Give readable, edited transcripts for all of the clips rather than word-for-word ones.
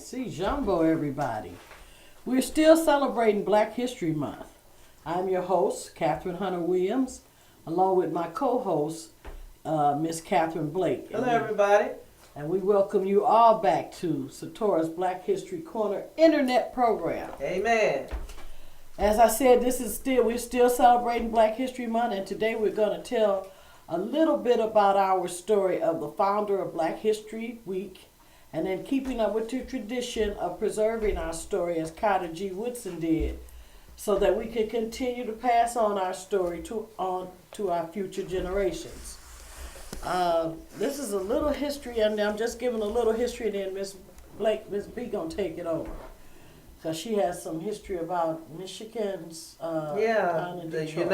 See Jumbo, everybody. We're still celebrating Black History Month. I'm your host, Catherine Hunter Williams, along with my co-host, Miss Catherine Blake. Hello, everybody. And we welcome you all back to Satora's Black History Corner internet program. Amen. As I said, we're still celebrating Black History Month, and today we're going to tell a little bit about our story of the founder of Black History Week, and then keeping up with the tradition of preserving our story as Carter G. Woodson did, so that we can continue to pass on our story to our future generations. This is a little history, and I'm just giving a little history, and then Miss B gonna take it over, because she has some history about Michigan's town in the Detroit.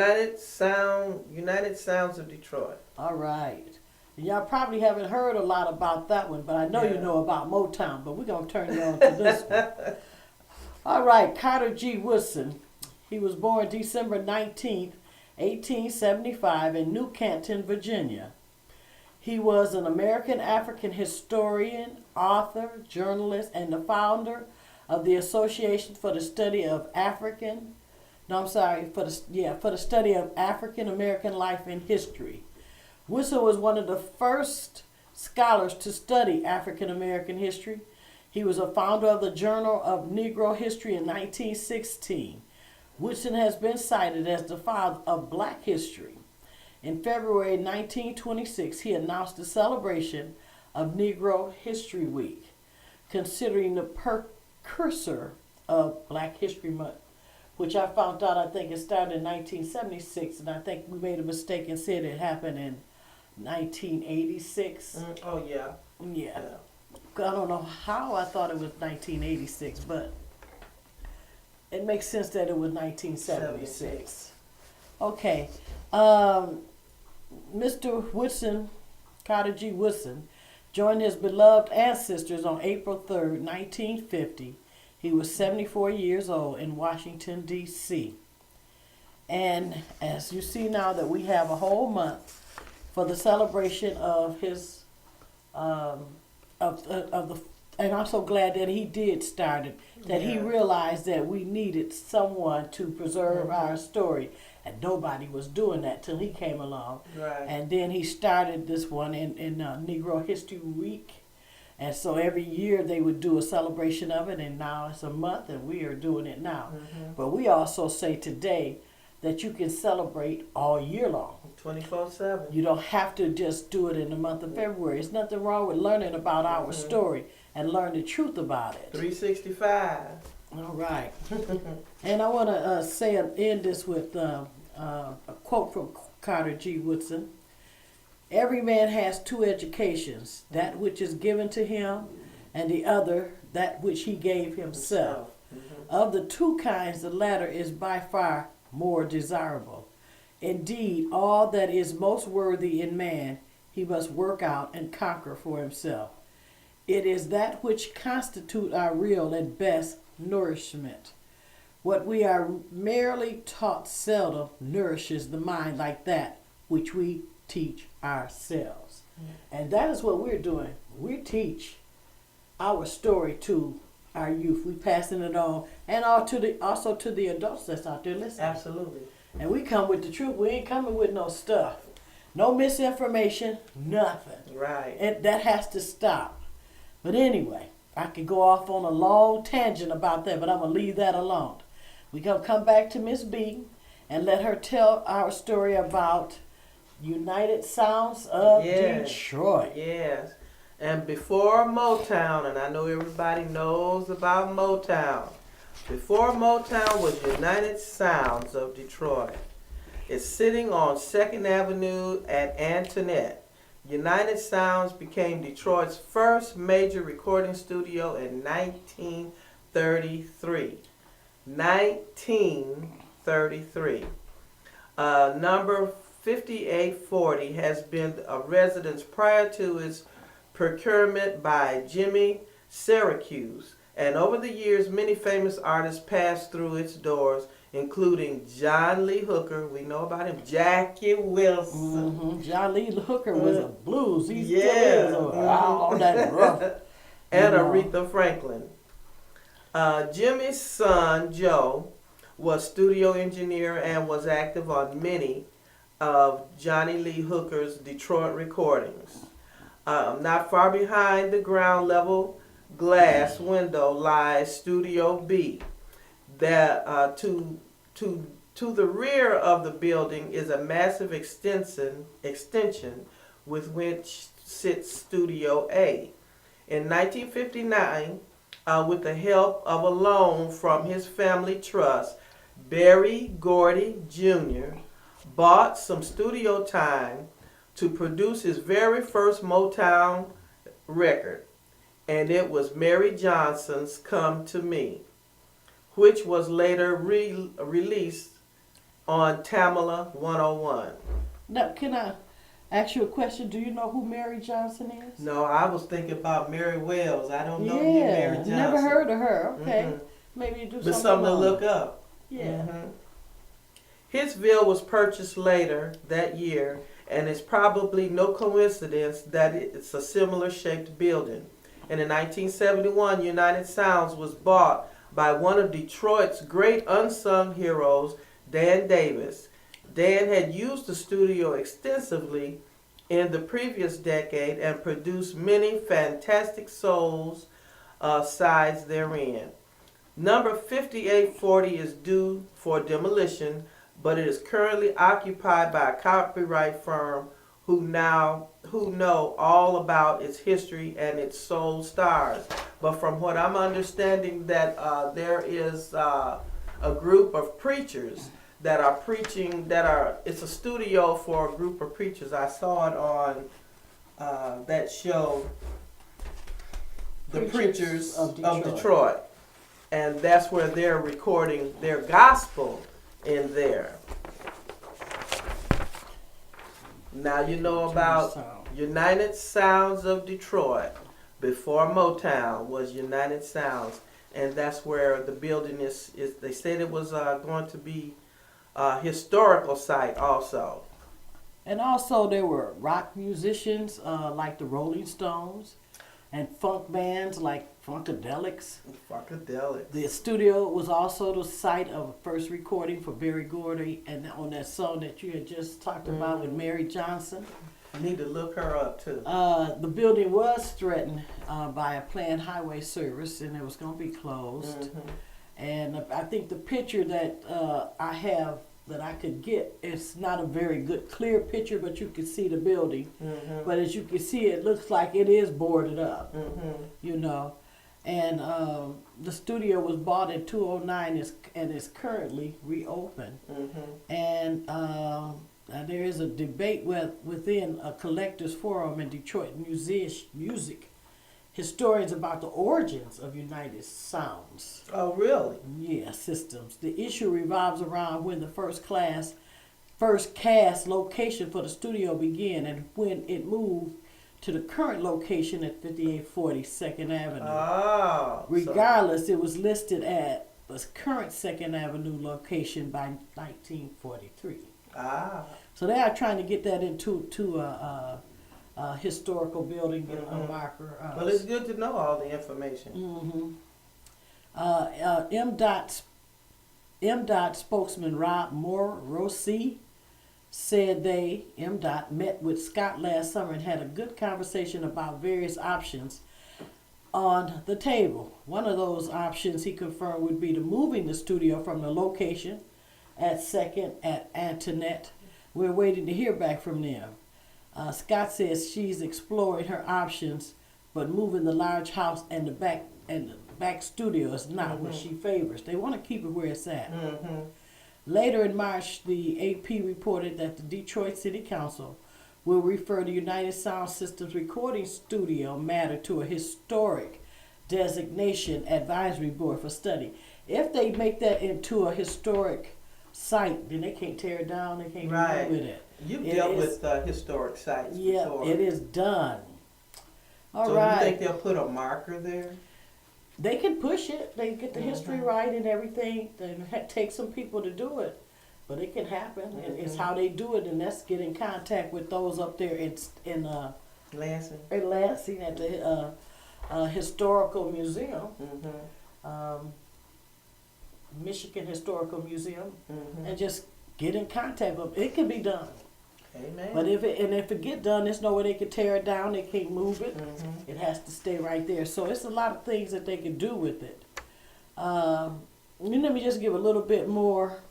United Sounds of Detroit. All right. And y'all probably haven't heard a lot about that one, but I know you know about Motown, but we're going to turn you on to this one. All right, Carter G. Woodson. He was born December 19th, 1875 in New Canton, Virginia. He was an American African historian, author, journalist, and the founder of the Association for the Study of African American Life and History. Woodson was one of the first scholars to study African American history. He was a founder of the Journal of Negro History in 1916. Woodson has been cited as the father of Black history. In February 1926, he announced the celebration of Negro History Week, considering the precursor of Black History Month, which I found out, I think it started in 1976, and I think we made a mistake and said it happened in 1986. Oh, yeah. Yeah. I don't know how I thought it was 1986, but it makes sense that it was 1976. Okay. Mr. Woodson, Carter G. Woodson, joined his beloved ancestors on April 3rd, 1950. He was 74 years old in Washington, D.C. And as you see now that we have a whole month for the celebration of his, and I'm so glad that he did start it, that he realized that we needed someone to preserve our story, and nobody was doing that till he came along. Right. And then he started this one in Negro History Week. And so every year they would do a celebration of it, and now it's a month, and we are doing it now. Mm-hmm. But we also say today that you can celebrate all year long. 24/7. You don't have to just do it in the month of February. There's nothing wrong with learning about our story and learn the truth about it. 365. All right. And I want to end this with a quote from Carter G. Woodson. Every man has two educations, that which is given to him, and the other, that which he gave himself. Mm-hmm. Of the two kinds, the latter is by far more desirable. Indeed, all that is most worthy in man, he must work out and conquer for himself. It is that which constitute our real and best nourishment. What we are merely taught seldom nourishes the mind like that which we teach ourselves. And that is what we're doing. We teach our story to our youth. We passing it on, and also to the adults that's out there listening. Absolutely. And we come with the truth. We ain't coming with no stuff, no misinformation, nothing. Right. And that has to stop. But anyway, I could go off on a long tangent about that, but I'm gonna leave that alone. We gonna come back to Miss B and let her tell our story about United Sounds of Detroit. Yes. And before Motown, and I know everybody knows about Motown, before Motown was United Sounds of Detroit. It's sitting on 2nd Avenue at Antoinette. United Sounds became Detroit's first major recording studio in 1933. 1933. Number 5840 has been a residence prior to its procurement by Jimmy Syracuse. And over the years, many famous artists passed through its doors, including John Lee Hooker. We know about him. Jackie Wilson. Mm-hmm. John Lee Hooker was a blues. He still is all that rough. And Aretha Franklin. Jimmy's son, Joe, was studio engineer and was active on many of Johnny Lee Hooker's Detroit recordings. Not far behind the ground level glass window lies Studio B. That to the rear of the building is a massive extension with which sits Studio A. In 1959, with the help of a loan from his family trust, Berry Gordy Jr. bought some studio time to produce his very first Motown record, and it was Mary Johnson's Come to Me, which was later released on Tamala 101. Now, can I ask you a question? Do you know who Mary Johnson is? No, I was thinking about Mary Wells. I don't know any Mary Johnson. Never heard of her. Okay. Mm-hmm. Maybe you do But something. something to look up. Yeah. Mm-hmm. Hitsville was purchased later that year, and it's probably no coincidence that it's a similar shaped building. And in 1971, United Sounds was bought by one of Detroit's great unsung heroes, Dan Davis. Dan had used the studio extensively in the previous decade and produced many fantastic souls sides therein. Number 5840 is due for demolition, but it is currently occupied by a copyright firm who know all about its history and its soul stars. But from what I'm understanding, that there is a group of preachers that are preaching, it's a studio for a group of preachers. I saw it on that show, The Preachers of Detroit. And that's where they're recording their gospel in there. Now you know about United Sounds of Detroit. Before Motown was United Sounds, and that's where the building is they said it was going to be a historical site also. And also there were rock musicians like the Rolling Stones and funk bands like Funkadelics. The studio was also the site of a first recording for Berry Gordy, and on that song that you had just talked about with Mary Johnson. I need to look her up too. The building was threatened by a planned highway service, and it was going to be closed. Mm-hmm. And I think the picture that I have that I could get, it's not a very good clear picture, but you can see the building. Mm-hmm. But as you can see, it looks like it is boarded up, Mm-hmm. And the studio was bought in 2009 and is currently reopened. Mm-hmm. And there is a debate within a collectors forum in Detroit music historians about the origins of United Sounds. Oh, really? Yeah, systems. The issue revolves around when the first cast location for the studio began and when it moved to the current location at 5840 2nd Avenue. Oh. Regardless, it was listed at the current 2nd Avenue location by 1943. Ah. So they are trying to get that into a historical building, get a marker. Well, it's good to know all the information. MDOT spokesman Rob Morossi said MDOT met with Scott last summer and had a good conversation about various options on the table. One of those options he confirmed would be to moving the studio from the location at 2nd at Antoinette. We're waiting to hear back from them. Scott says she's exploring her options, but moving the large house and the back studio is not what she favors. They want to keep it where it's at. Mm-hmm. Later in March, the AP reported that the Detroit City Council will refer the United Sound Systems recording studio matter to a historic designation advisory board for study. If they make that into a historic site, then they can't tear it down, they can't Right. do with it. You've dealt with historic sites Yeah, before. it is done. All so right. you think they'll put a marker there? They can push it. They get the history right and everything. It takes some people to do it, but it can happen. It's how they do it, and that's get in contact with those up there in Lansing. Lansing at the historical museum. Michigan Historical Museum, Mm-hmm. and just get in contact with them. It can be done. Amen. But if it get done, there's no way they can tear it down. They can't move it. Mm-hmm. It has to stay right there. So it's a lot of things that they can do with it. Let me just give a little bit more.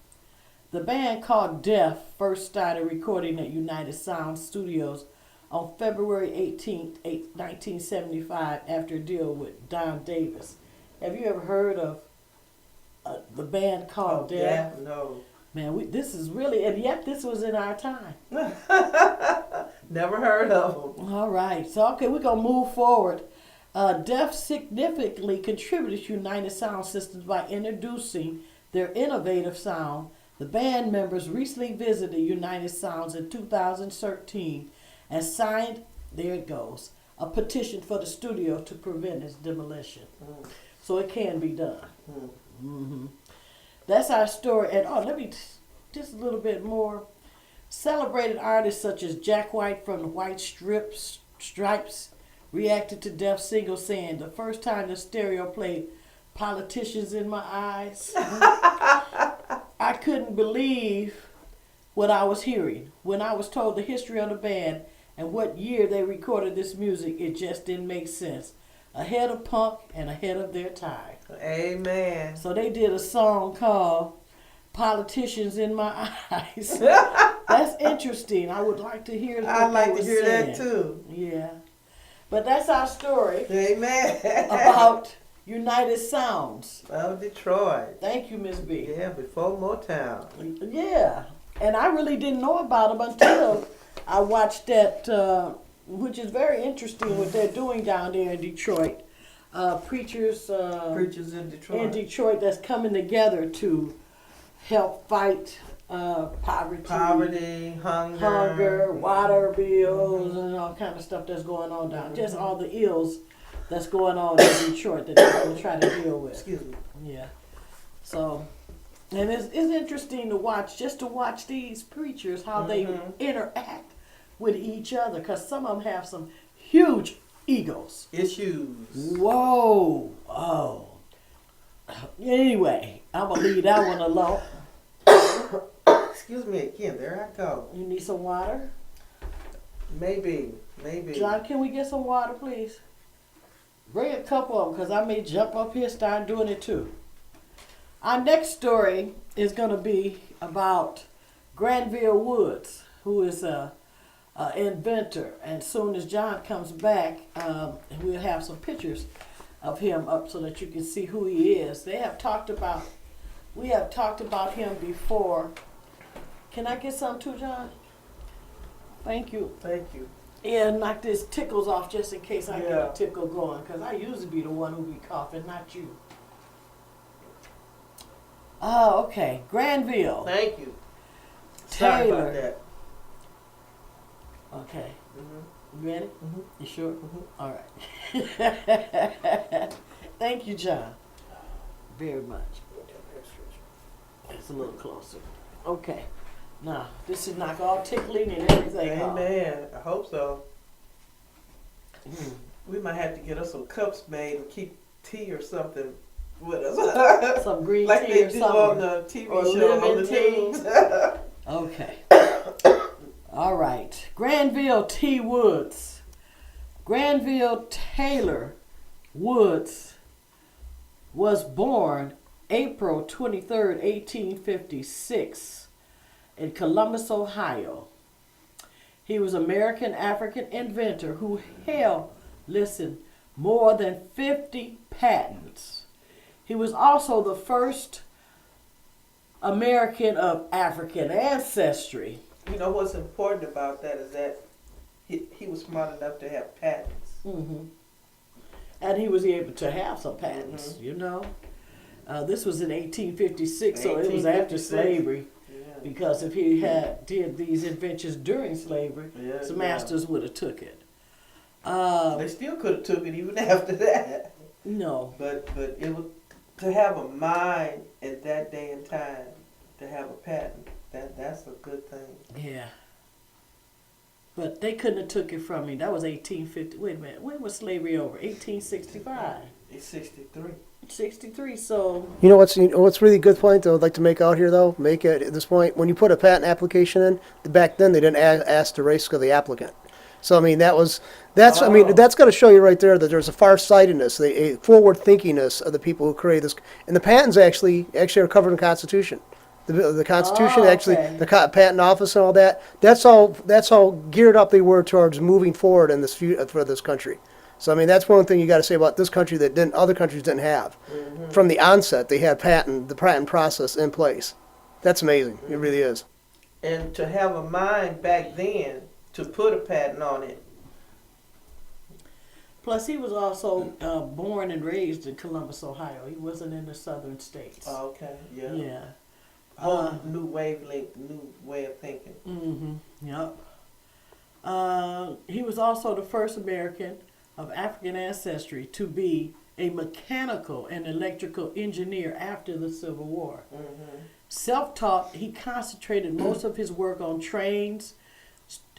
The band called Def first started recording at United Sound Studios on February 18th, 1975 after a deal with Don Davis. Have you ever heard of the band called Def? Yeah, no. Man, this is really, and yet this was in our time. Never heard of them. All right, so okay, we're gonna move forward. Def significantly contributed to United Sound Systems by introducing their innovative sound. The band members recently visited United Sounds in 2013 and signed, there it goes, a petition for the studio to prevent its demolition. So it can be done. Mm-hmm. That's our story. And let me just a little bit more. Celebrated artists such as Jack White from the White Stripes reacted to Def's single saying, "The first time the stereo played Politicians in My Eyes, I couldn't believe what I was hearing. When I was told the history of the band and what year they recorded this music, it just didn't make sense. Ahead of punk and ahead of their time." Amen. So they did a song called Politicians in My Eyes. That's interesting. I would like to hear I'd what like they to were hear saying. that too. Yeah. But that's our story Amen. about United Sounds. Of Detroit. Thank you, Miss B. Yeah, before Motown. Yeah. And I really didn't know about them until I watched that, which is very interesting what they're doing down there in Detroit. Preachers Preachers in Detroit. in Detroit that's coming together to help fight poverty, hunger, water bills, and all kind of stuff that's going on down. Just all the ills that's going on in Detroit that they're going to try to deal with. Excuse me. Yeah. So, and it's interesting to watch these preachers, how they interact with each other, because some of them have some huge egos. Issues. Whoa. Oh. Anyway, I'm going to leave that one alone. Excuse me again. There I go. You need some water? Maybe. John, can we get some water, please? Bring a couple of them, because I may jump up here and start doing it too. Our next story is going to be about Grandville Woods, who is a inventor. And soon as John comes back, we'll have some pictures of him up so that you can see who he is. We have talked about him before. Can I get some too, John? Thank you. Thank you. Yeah, knock this tickles off just in case I get Yeah. a tickle going, because I usually be the one who be coughing, not you. Oh, okay. Granville. Thank you. Sorry Taylor. about that. Okay. Mm-hmm. You ready? Mm-hmm. You sure? Mm-hmm. All right. Thank you, John. Very much. It's a little closer. Okay. Now, this is knock all tickling and everything off. Amen. I hope so. Mm. We might have to get us some cups made and keep tea or something with us. Some green like tea they or do something. on the TV Or show on lemon the tea. news. Okay. All right. Grandville T. Woods. Granville Taylor Woods was born April 23rd, 1856 in Columbus, Ohio. He was an American African inventor who held, listen, more than 50 patents. He was also the first American of African ancestry. You know what's important about that is that he was smart enough to have patents. Mm-hmm. And he was able to have some patents, you know. This was in 1856, so it was after 1856. slavery. Yeah. Because if he did these inventions during slavery, Yeah, some yeah. masters would have took it. They still could have took it even after that. No. But it was to have a mind at that day and time to have a patent. That's a good thing. Yeah. But they couldn't have took it from me. That was 1850. Wait a minute. When was slavery over? 1865. It's 63. 63. So You know what's really good point though I'd like to make out here though, make it at this point, when you put a patent application in, back then they didn't ask the race of the applicant. So I mean I mean Oh. that's got to show you right there that there's a far-sightedness, a forward-thinkingness of the people who create this, and the patents actually are covered in the Constitution. The Constitution, Oh, actually, okay. the Patent Office and all that. That's how geared up they were towards moving forward in this for this country. So I mean, that's one thing you got to say about this country that other countries didn't have. From the onset, they had the patent process in place. That's amazing. It really is. And to have a mind back then to put a patent on it. plus he was also born and raised in Columbus, Ohio. He wasn't in the southern states. Oh, okay, yeah. Yeah. Whole new wavelength, new way of thinking. Mm-hmm. Yep. He was also the first American of African ancestry to be a mechanical and electrical engineer after the Civil War. Mm-hmm. Self-taught, he concentrated most of his work on trains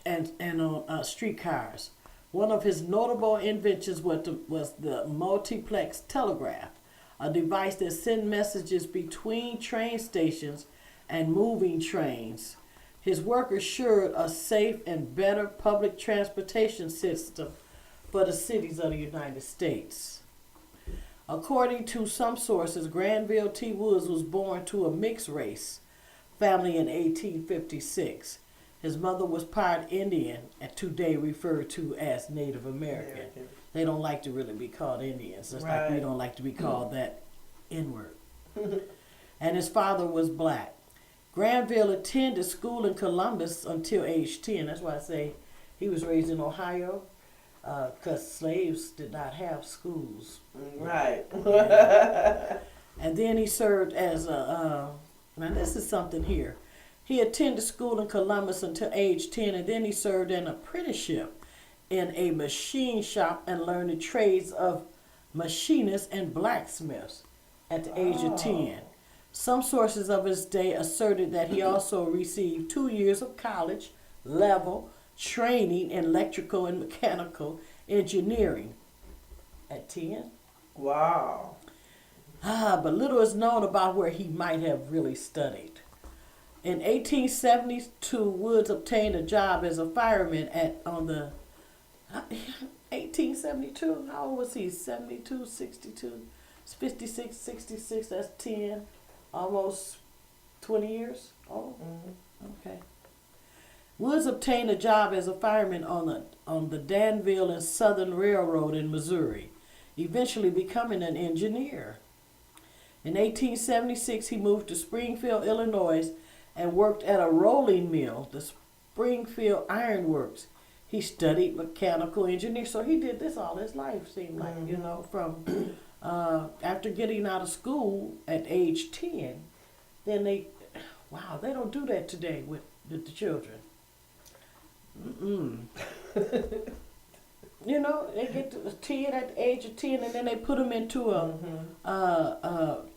and on streetcars. One of his notable inventions was the multiplex telegraph, a device that sent messages between train stations and moving trains. His work assured a safe and better public transportation system for the cities of the United States. According to some sources, Granville T. Woods was born to a mixed race family in 1856. His mother was part Indian and today referred to as Native American. They don't like to really be called Indians, just like we don't like to be called that N-word. And his father was black. Granville attended school in Columbus until age 10. That's why I say he was raised in Ohio, because slaves did not have schools. Right. And then he served as now this is something here. He attended school in Columbus until age 10, and then he served an apprenticeship in a machine shop and learned the trades of machinists and blacksmiths at the age of 10. Some sources of his day asserted that he also received 2 years of college level training in electrical and mechanical engineering at 10. Wow. But little is known about where he might have really studied. In 1872, Woods obtained a job as a fireman on the 1872. How old was he? 72, 62, 56, 66. That's 10, almost 20 years old. Okay. Woods obtained a job as a fireman on the Danville and Southern Railroad in Missouri, eventually becoming an engineer. In 1876, he moved to Springfield, Illinois, and worked at a rolling mill, the Springfield Iron Works. He studied mechanical engineering, so he did this all his life, seemed like, from after getting out of school at age 10. Then they don't do that today with the children. They get to 10 at the age of 10, and then they put them into an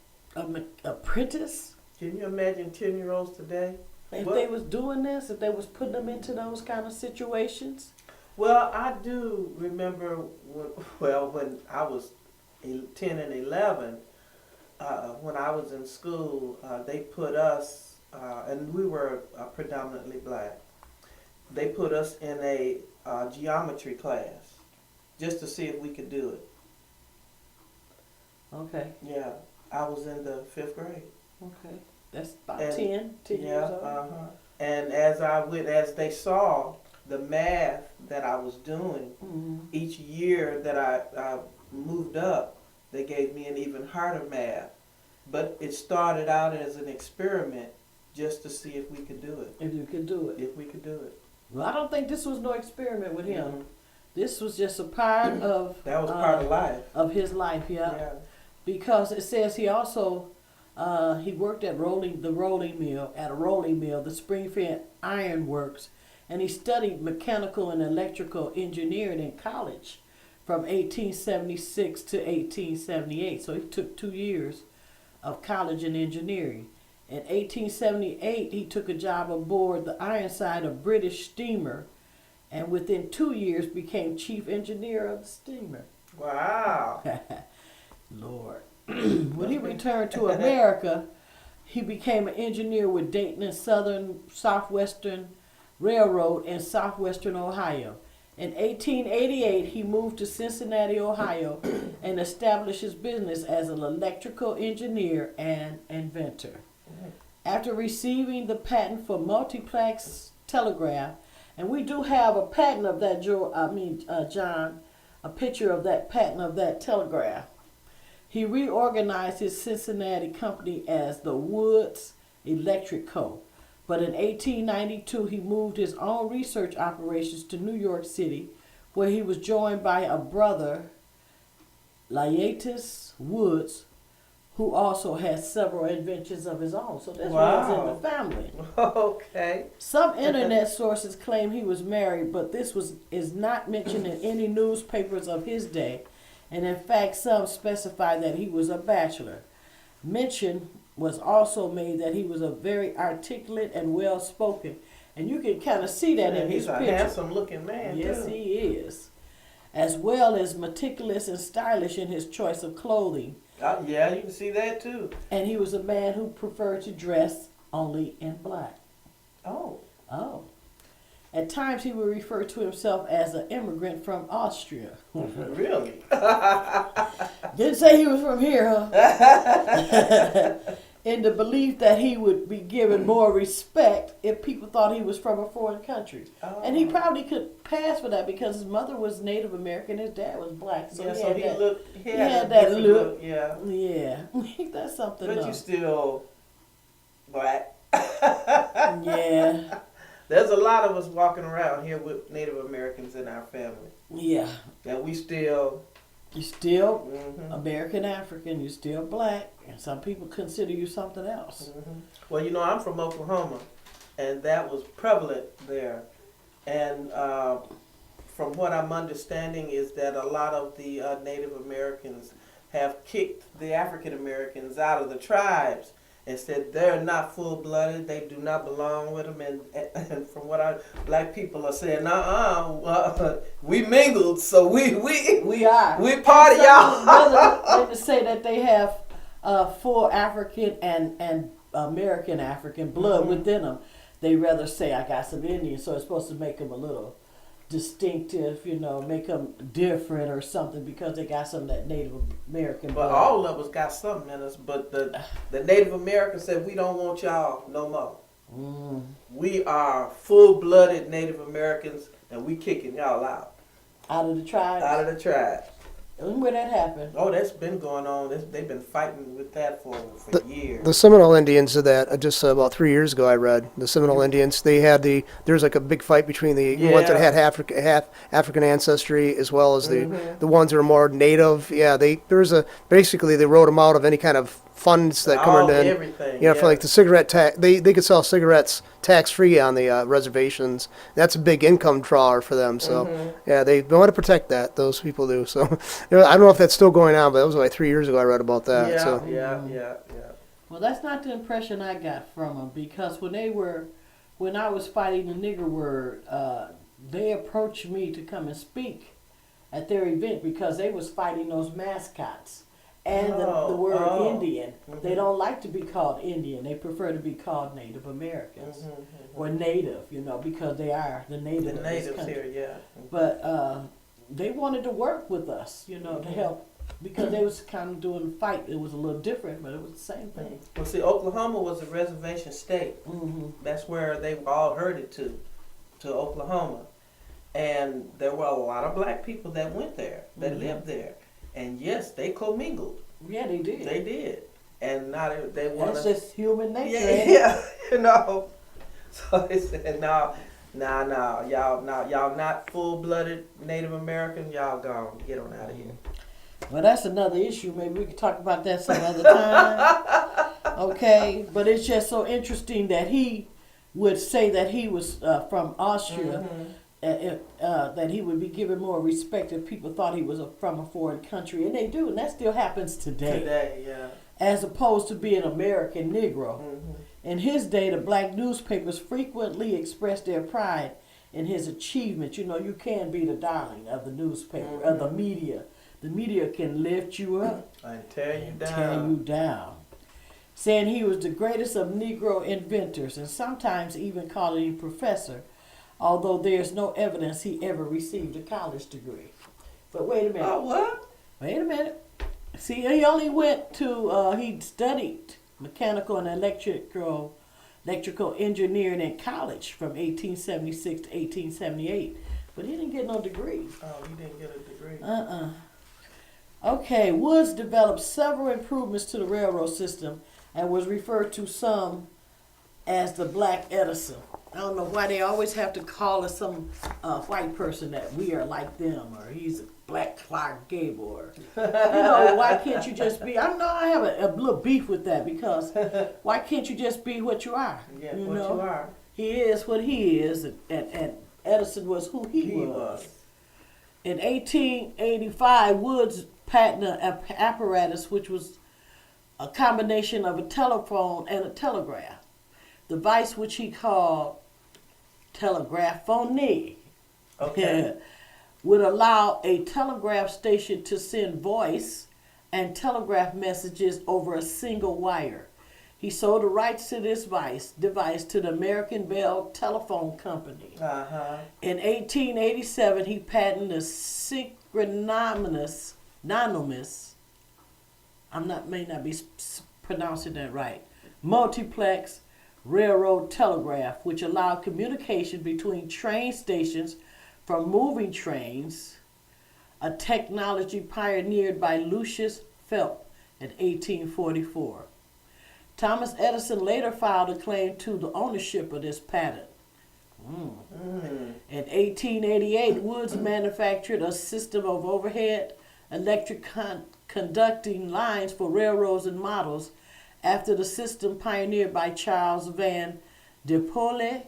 apprentice. Can you imagine 10-year-olds today? If they was doing this, if they was putting them into those kind of situations. Well, I do remember when I was 10 and 11, when I was in school, they put us, and we were predominantly black, they put us in a geometry class just to see if we could do it. Okay. Yeah, I was in the 5th grade. Okay. That's about 10 years old. And as they saw the math that I was doing, each year that I moved up, they gave me an even harder math. But it started out as an experiment just to see if we could do it. If you could do it. If we could do it. Well, I don't think this was no experiment with him. This was just a part of... That was part of life. Of his life, yeah. Because it says he also... he worked at a rolling mill, the Springfield Iron Works, and he studied mechanical and electrical engineering in college from 1876 to 1878. So he took 2 years of college in engineering. In 1878, he took a job aboard the Ironside, a British steamer, and within 2 years became chief engineer of the steamer. Wow. Lord. When he returned to America, he became an engineer with Dayton and Southwestern Railroad in southwestern Ohio. In 1888, he moved to Cincinnati, Ohio, and established his business as an electrical engineer and inventor. After receiving the patent for multiplex telegraph, and we do have a patent of that, John, a picture of that patent of that telegraph. He reorganized his Cincinnati company as the Woods Electric Co. But in 1892, he moved his own research operations to New York City, where he was joined by a brother, Laetus Woods, who also had several inventions of his own. So that's why he's in the family. Okay. Some internet sources claim he was married, but this is not mentioned in any newspapers of his day. And in fact, some specify that he was a bachelor. Mention was also made that he was a very articulate and well-spoken. And you can kind of see that in his picture. He's a handsome-looking man, Yes, too. he is. As well as meticulous and stylish in his choice of clothing. Yeah, you can see that, too. And he was a man who preferred to dress only in black. Oh. Oh. At times he would refer to himself as an immigrant from Austria. Really? Didn't say he was from here, huh? In the belief that he would be given more respect if people thought he was from a foreign country. Oh. And he probably could pass for that because his mother was Native American, his dad was black. So he had had that a look. Yeah. Yeah. That's something But you else. still black. Yeah. There's a lot of us walking around here with Native Americans in our family. Yeah. That we still... You're still Mhm. American African, you're still black, and some people consider you something else. Mhm. Well, you know, I'm from Oklahoma, and that was prevalent there. And from what I'm understanding is that a lot of the Native Americans have kicked the African Americans out of the tribes and said they're not full-blooded, they do not belong with them. And from what black people are saying, we mingled, so we are. We part of y'all. Rather than to say that they have full African and American African blood within them, they rather say I got some Indian, so it's supposed to make them a little distinctive, make them different or something because they got some of that Native American blood. But all of us got something in us. But the Native Americans said we don't want y'all no more. Mm. We are full-blooded Native Americans, and we kicking y'all out. Out of the tribe? Out of the tribe. And where that happened? Oh, that's been going on. They've been fighting with that for years. The Seminole Indians did that just about 3 years ago. I read the Seminole Indians. They had there's like a big fight between the ones that had half African ancestry as well as the ones that are more native. Yeah, basically they wrote them out of any kind of funds that come in. Everything. For like the cigarette tax, they could sell cigarettes tax free on the reservations. That's a big income drawer for them. So yeah, they want to protect that. Those people do. So I don't know if that's still going on, but that was like 3 years ago I read about that. Yeah. Well, that's not the impression I got from them because when I was fighting the nigger word, they approached me to come and speak at their event because they was fighting those mascots and the word Indian. They don't like to be called Indian. They prefer to be called Native Americans or Native, because they are the native The of this natives country. here, yeah. But they wanted to work with us, to help because they was kind of doing the fight. It was a little different, but it was the same thing. Well, see, Oklahoma was a reservation state. That's where they all herded to Oklahoma. And there were a lot of black people that went there, that lived there. And yes, they commingled. Yeah, they did. They did. And now they want That's just human nature. Yeah, So they said, no, y'all not full-blooded Native American. Y'all gone. Get on out of here. Well, that's another issue. Maybe we could talk about that some other time. Okay, but it's just so interesting that he would say that he was from Austria. That he would be given more respect if people thought he was from a foreign country, and they do, and that still happens today. Today, yeah. As opposed to being American Negro. In his day, the black newspapers frequently expressed their pride in his achievements. You can be the darling of the newspaper, of the media. The media can lift you up And tear you down. tear you down. Saying he was the greatest of Negro inventors and sometimes even calling him professor, although there's no evidence he ever received a college degree. But wait a minute. Oh, what? Wait a minute. See, he only went to, he studied mechanical and electrical engineering in college from 1876 to 1878. But he didn't get no degree. Oh, he didn't get a degree. Okay, Woods developed several improvements to the railroad system and was referred to some as the Black Edison. I don't know why they always have to call us some white person that we are like them, or he's a black Clark Gable, or why can't you just be? I know I have a little beef with that because why can't you just be what you are? Yeah, you what know? you are. He is what he is, and Edison was who he was. In 1885, Woods patented an apparatus which was a combination of a telephone and a telegraph device, which he called telegraphony. Okay. Would allow a telegraph station to send voice and telegraph messages over a single wire. He sold the rights to this device to the American Bell Telephone Company. In 1887, he patented a synchronous, may not be pronouncing that right, multiplex railroad telegraph, which allowed communication between train stations from moving trains, a technology pioneered by Lucius Phelps in 1844. Thomas Edison later filed a claim to the ownership of this patent. In 1888, Woods manufactured a system of overhead electric conducting lines for railroads and models after the system pioneered by Charles Van de Poele,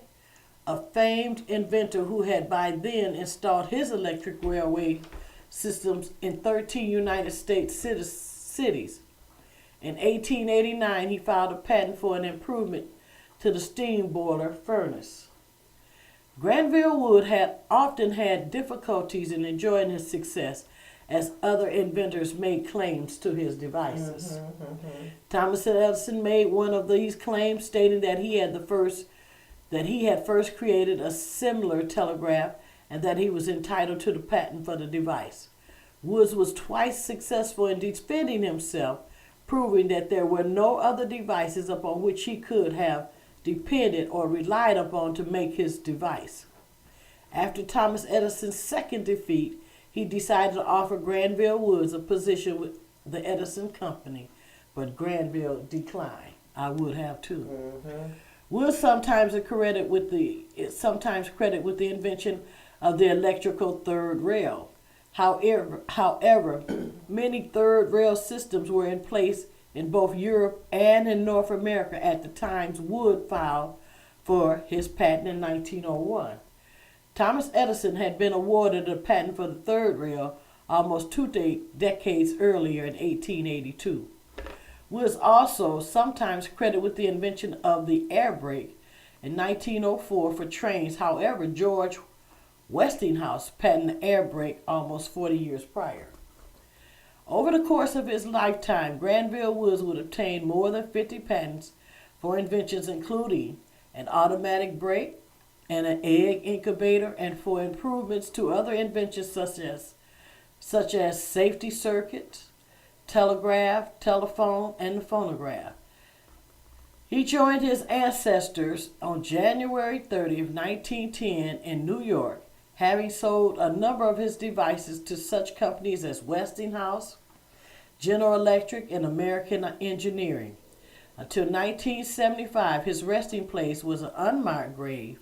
a famed inventor who had by then installed his electric railway systems in 13 United States cities. In 1889, he filed a patent for an improvement to the steam boiler furnace. Granville Wood had often had difficulties in enjoying his success as other inventors made claims to his devices. Thomas Edison made one of these claims, stating that he had first created a similar telegraph and that he was entitled to the patent for the device. Woods was twice successful in defending himself, proving that there were no other devices upon which he could have depended or relied upon to make his device. After Thomas Edison's second defeat, he decided to offer Granville Woods a position with the Edison Company, but Granville declined. I would have too. Woods sometimes credited with the invention of the electrical third rail. However, many third rail systems were in place in both Europe and in North America at the time Wood filed for his patent in 1901. Thomas Edison had been awarded a patent for the third rail almost 2 decades earlier in 1882. Woods also sometimes credited with the invention of the air brake in 1904 for trains. However, George Westinghouse patented the air brake almost 40 years prior. Over the course of his lifetime, Granville Woods would obtain more than 50 patents for inventions including an automatic brake and an egg incubator, and for improvements to other inventions such as safety circuits, telegraph, telephone, and the phonograph. He joined his ancestors on January 30th, 1910 in New York, having sold a number of his devices to such companies as Westinghouse, General Electric, and American Engineering. Until 1975, his resting place was an unmarked grave,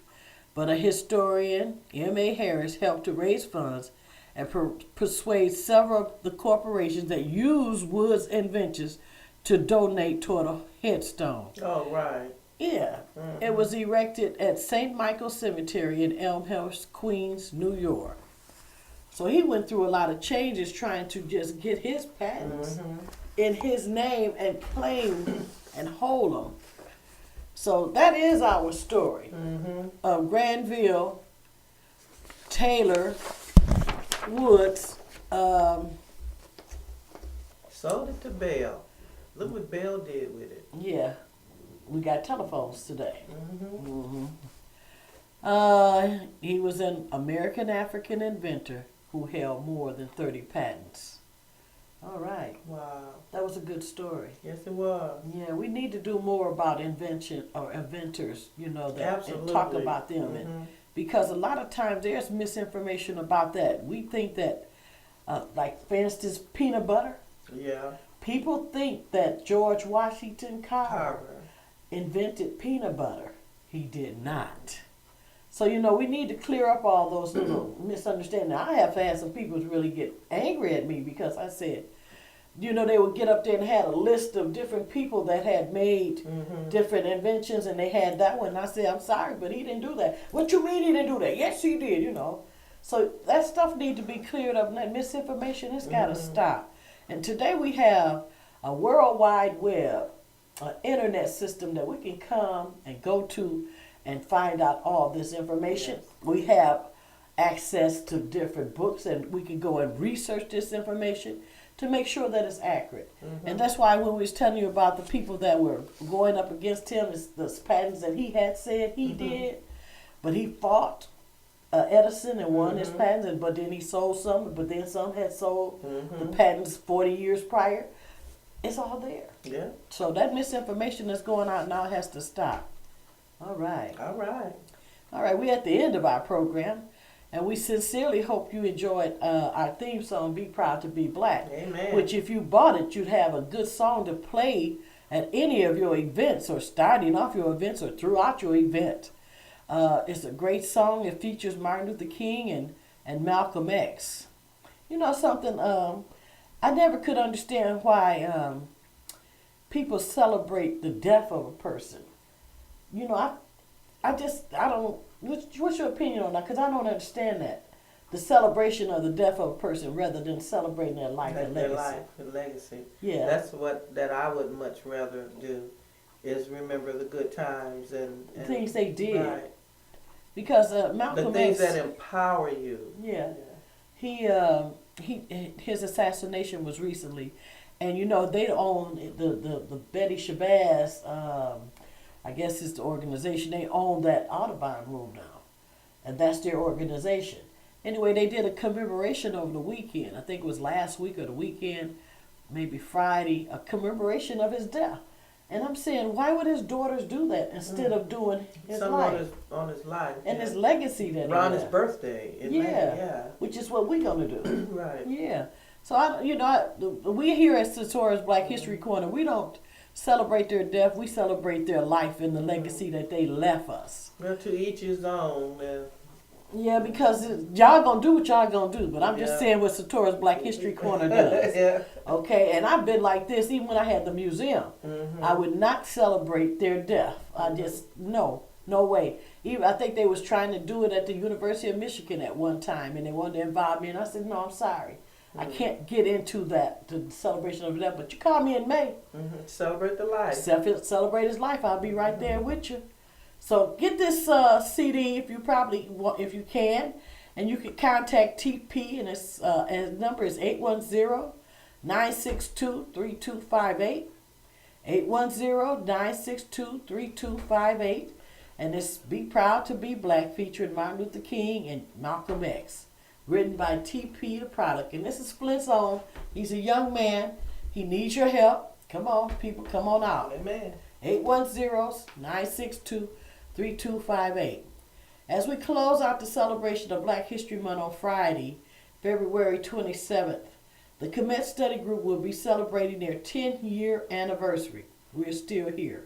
but a historian, M.A. Harris, helped to raise funds and persuade several of the corporations that used Wood's inventions to donate toward a headstone. Oh, right. Yeah. It was erected at St. Michael's Cemetery in Elmhurst, Queens, New York. So he went through a lot of changes trying to just get his patents in his name and claim and hold them. So that is our story of Granville Taylor Woods, Sold it to Bell. Look what Bell did with it. Yeah, we got telephones today. He was an American African inventor who held more than 30 patents. All right, Wow. that was a good story. Yes, it was. Yeah, we need to do more about invention or inventors, you know, that and Absolutely. talk about them, and, because a lot of times there's misinformation about that. We think that, like for instance, peanut butter. Yeah. People think that George Washington Carver Carver. invented peanut butter. He did not. So, you know, we need to clear up all those little misunderstandings. I have had some people really get angry at me because I said, you know, they would get up there and had a list of different people that had made different inventions, and they had that one. And I said, I'm sorry, but he didn't do that. What you mean he didn't do that? Yes, he did, you know. So that stuff needs to be cleared up, and that misinformation has got to stop. And today we have a World Wide Web, an internet system that we can come and go to and find out all this information. Yes. We have access to different books, and we can go and research this information to make sure that it's accurate. And that's why when we was telling you about the people that were going up against him, the patents that he had said he did, but he fought Edison and won his patents, but then he sold some, but then some had sold the patents 40 years prior. It's all there. Yeah. So that misinformation that's going out now has to stop. All right. All right. All right, we're at the end of our program, and we sincerely hope you enjoyed our theme song, Be Proud to Be Black, Amen. which if you bought it, you'd have a good song to play at any of your events or starting off your events or throughout your event. It's a great song. It features Martin Luther King and Malcolm X. You know something, I never could understand why people celebrate the death of a person. You know, I don't, what's your opinion on that? Because I don't understand that. The celebration of the death of a person rather than celebrating their life and Their legacy. life and legacy. Yeah. That's that I would much rather do, is remember the good times and Things they did. Right. Because Malcolm The things X, that empower you. yeah, his assassination was recently, and you know they own the Betty Shabazz, I guess it's the organization. They own that Audubon room now, and that's their organization. Anyway, they did a commemoration over the weekend. I think it was last week or the weekend, maybe Friday, a commemoration of his death. And I'm saying, why would his daughters do that instead of doing his life on his life and his legacy that around he his left? birthday? Yeah, which is what we're gonna do. Right. Yeah. So we here at Satora's Black History Corner, we don't celebrate their death. We celebrate their life and the legacy that they left us. Well, to each his own. Yeah, because y'all gonna do what y'all gonna do, but I'm just Yeah. saying what Satora's Black History Corner does. Yeah. Okay, and I've been like this even when I had the museum. I would not celebrate their death. I just no way. Even I think they was trying to do it at the University of Michigan at one time, and they wanted to involve me, and I said no, I'm sorry, I can't get into that the celebration of death. But you call me in May, Celebrate the life. celebrate his life. I'll be right there with you. So get this CD if you can, and you can contact TP, and his number is 810-962-3258, 810-962-3258, and it's Be Proud to Be Black, featuring Martin Luther King and Malcolm X, written by TP the Product. And this is Flint's own. He's a young man. He needs your help. Come on, people, come on out. Amen. 810-962-3258. As we close out the celebration of Black History Month on Friday, February 27th, the Comet Study Group will be celebrating their 10-year anniversary. We're still here.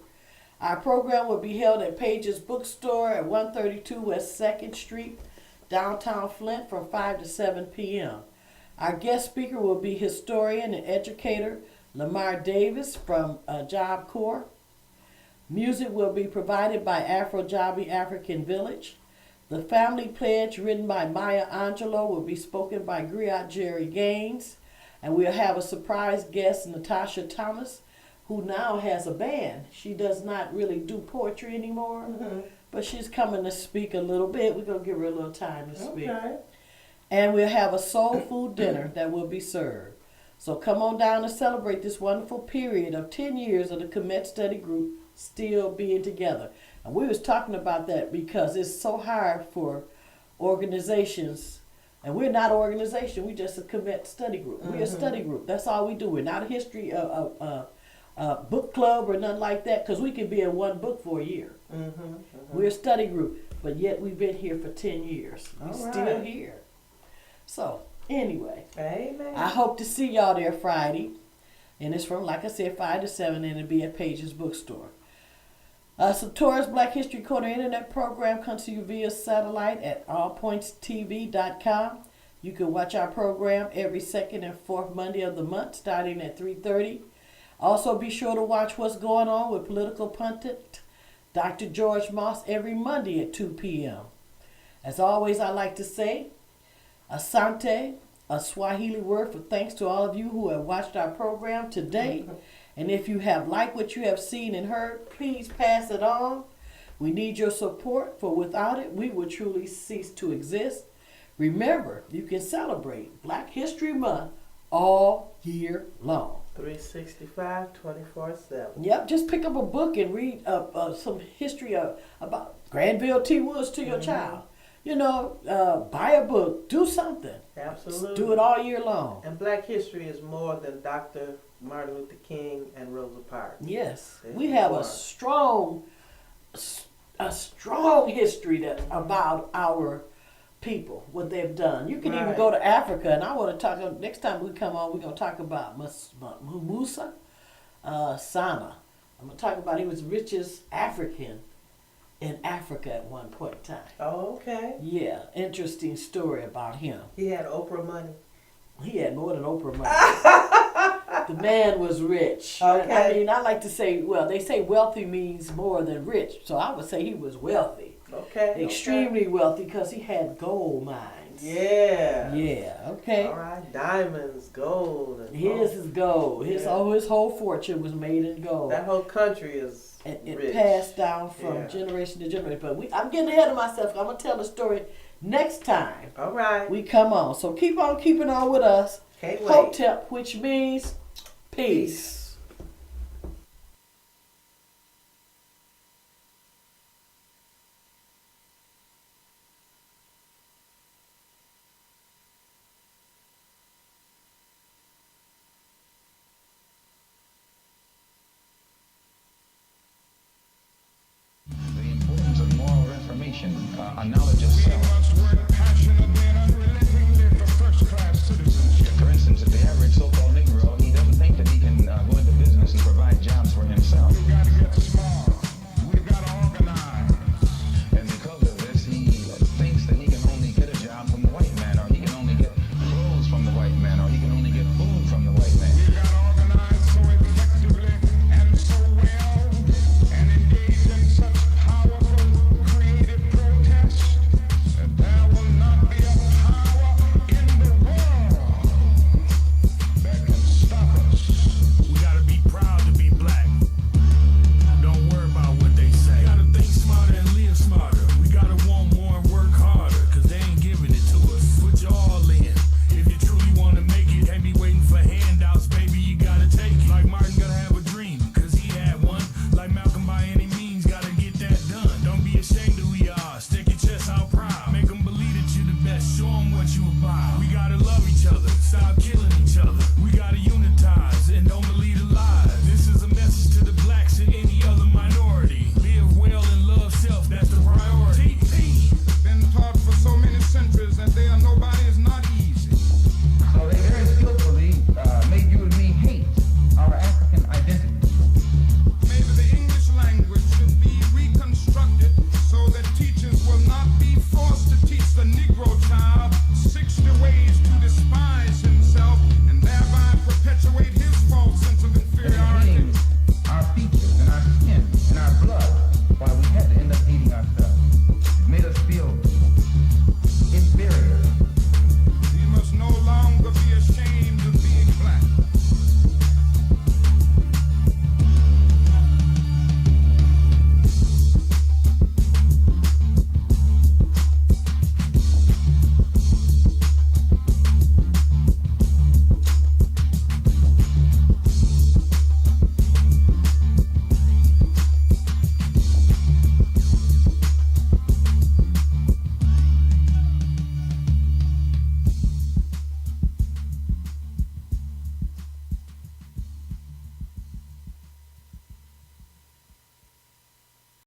Our program will be held at Page's Bookstore at 132 West 2nd Street, downtown Flint, from 5 to 7 p.m. Our guest speaker will be historian and educator Lamar Davis from Job Corps. Music will be provided by Afro Jabi African Village. The Family Pledge, written by Maya Angelou, will be spoken by Griot Jerry Gaines. And we'll have a surprise guest, Natasha Thomas, who now has a band. She does not really do poetry anymore, but she's coming to speak a little bit. We're going to give her a little time to speak. Okay. And we'll have a soul food dinner that will be served. So come on down and celebrate this wonderful period of 10 years of the Commit Study Group still being together. And we was talking about that because it's so hard for organizations, and we're not an organization, we just a Commit Study Group. We're a study group. That's all we do. We're not a history book club or nothing like that, because we can be in one book for a year. We're a study group, but yet we've been here for 10 years. We're still here. So, anyway, Amen. I hope to see y'all there Friday. And it's from, like I said, 5 to 7, and it'll be at Page's Bookstore. Satora's Black History Corner internet program comes to you via satellite at allpointstv.com. You can watch our program every second and fourth Monday of the month, starting at 3:30. Also, be sure to watch What's Going On with political pundit Dr. George Moss every Monday at 2 p.m. As always, I like to say, Asante, a Swahili word for thanks to all of you who have watched our program today. And if you have liked what you have seen and heard, please pass it on. We need your support, for without it, we would truly cease to exist. Remember, you can celebrate Black History Month all year long. 365, 24/7. Yep, just pick up a book and read some history about Grandville T. Woods to your child. You know, buy a book, do something. Absolutely. Do it all year long. And Black history is more than Dr. Martin Luther King and Rosa Parks. Yes, There's we have more. a strong history that about our people, what they've done. You can even Right. go to Africa, and I want to talk. Next time we come on, we're gonna talk about Musa Sana. I'm gonna talk about he was the richest African in Africa at one point in time. Oh, okay. Yeah, interesting story about him. He had Oprah money. He had more than Oprah money. The man was rich. Okay. I mean, I like to say, well, they say wealthy means more than rich. So I would say he was wealthy. Okay. Extremely wealthy, because he had gold mines. Yeah. Yeah, okay. All right. Diamonds, gold. And His is gold. His Yeah. his whole fortune was made in gold. That whole country is And it rich. passed down from Yeah. generation to generation. But I'm getting ahead of myself. I'm going to tell the story next time All right. we come on. So keep on keeping on with us. Can't wait. Hotep, which means peace.